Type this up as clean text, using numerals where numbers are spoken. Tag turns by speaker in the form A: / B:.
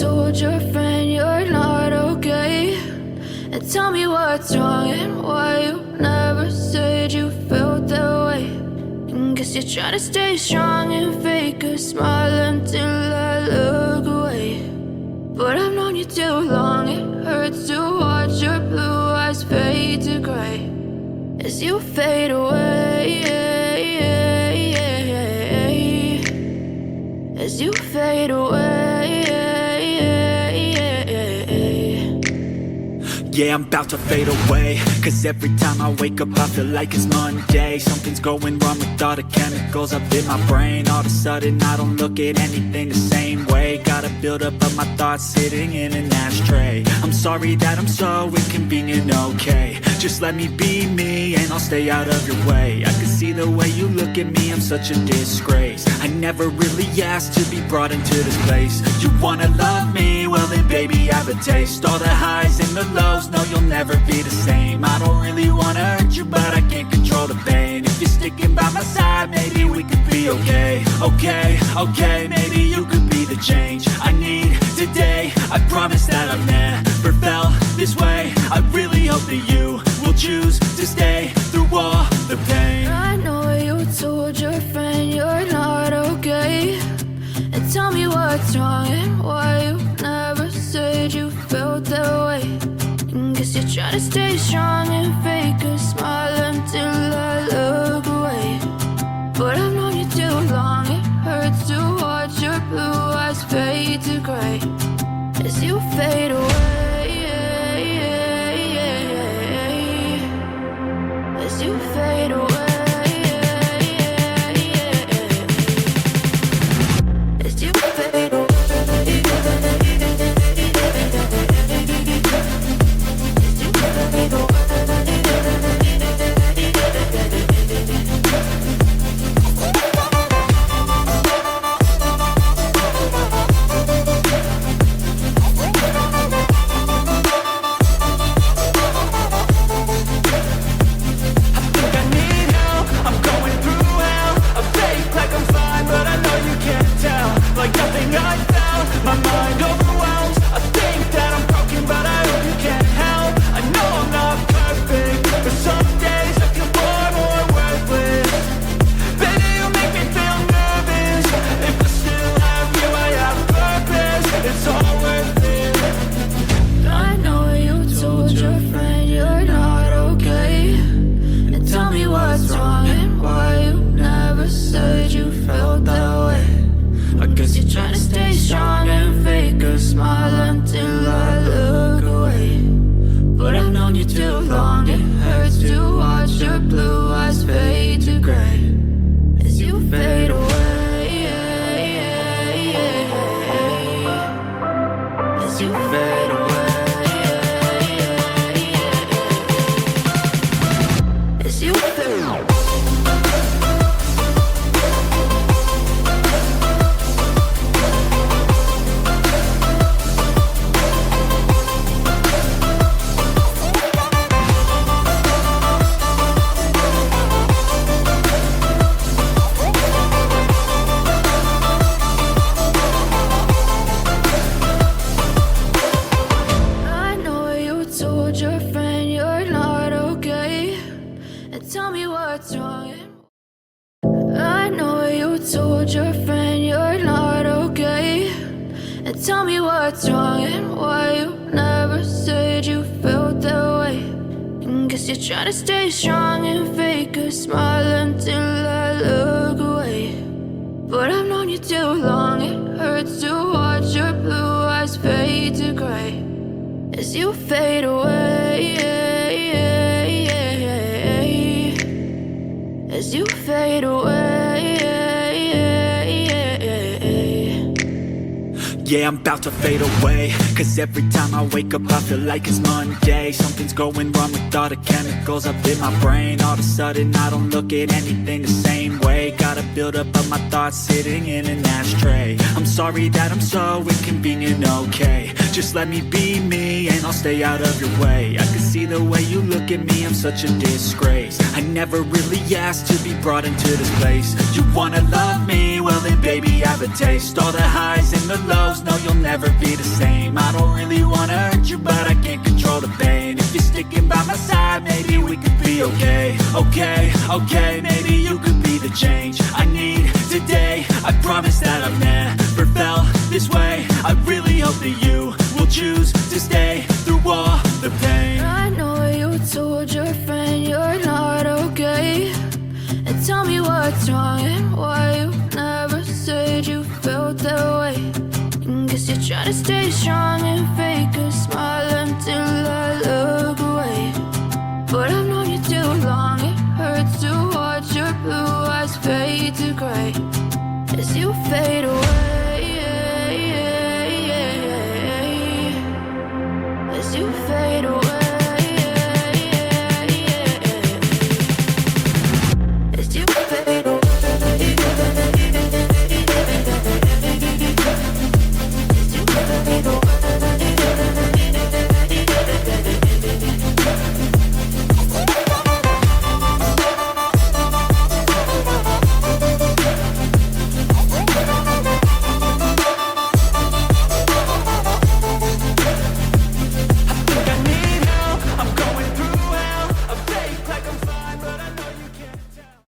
A: told your friend you're not okay? And tell me what's wrong and why you never said you felt that way. And guess you're trying to stay strong and fake a smile until I look away. But I've known you too long, it hurts to watch your blue eyes fade to gray as you fade away, as you fade away.
B: Yeah, I'm about to fade away, cause every time I wake up I feel like it's Monday. Something's going wrong with all the chemicals up in my brain. All of a sudden I don't look at anything the same way. Gotta build up of my thoughts sitting in an ashtray. I'm sorry that I'm so inconvenient, okay? Just let me be me and I'll stay out of your way. I can see the way you look at me, I'm such a disgrace. I never really asked to be brought into this place. You wanna love me? Well then baby I have a taste. All the highs and the lows, no you'll never be the same. I don't really wanna hurt you but I can't control the pain. If you're sticking by my side maybe we could be okay. Okay, maybe you could be the change I need today. I promise that I've never felt this way. I really hope that you will choose to stay through all the pain.
A: I know you told your friend you're not okay. And tell me what's wrong and why you never said you felt that way. And guess you're trying to stay strong and fake a smile until I look away. But I've known you too long, it hurts to watch your blue eyes fade to gray as you fade away, as you fade away. Tell me what's wrong and why you never said you felt that way. And guess you're trying to stay strong and fake a smile until I look away. But I've known you too long, it hurts to watch your blue eyes fade to gray as you fade away, as you fade away.
B: Yeah, I'm about to fade away, cause every time I wake up I feel like it's Monday. Something's going wrong with all the chemicals up in my brain. All of a sudden I don't look at anything the same way. Gotta build up of my thoughts sitting in an ashtray. I'm sorry that I'm so inconvenient, okay? Just let me be me and I'll stay out of your way. I can see the way you look at me, I'm such a disgrace. I never really asked to be brought into this place. You wanna love me? Well then baby I have a taste. All the highs and the lows, no you'll never be the same. I don't really wanna hurt you, but I can't control the pain. If you're sticking by my side, maybe we could be okay. Okay, okay, maybe you could be the change I need today. I promise that I've never felt this way. I really hope that you will choose to stay through all the pain.
A: I know you told your friend you're not okay, and tell me what's wrong and why you never said you felt that way. Guess you're trying to stay strong and fake a smile until I look away. But I've known you too long, it hurts to watch your blue eyes fade to gray as you fade away.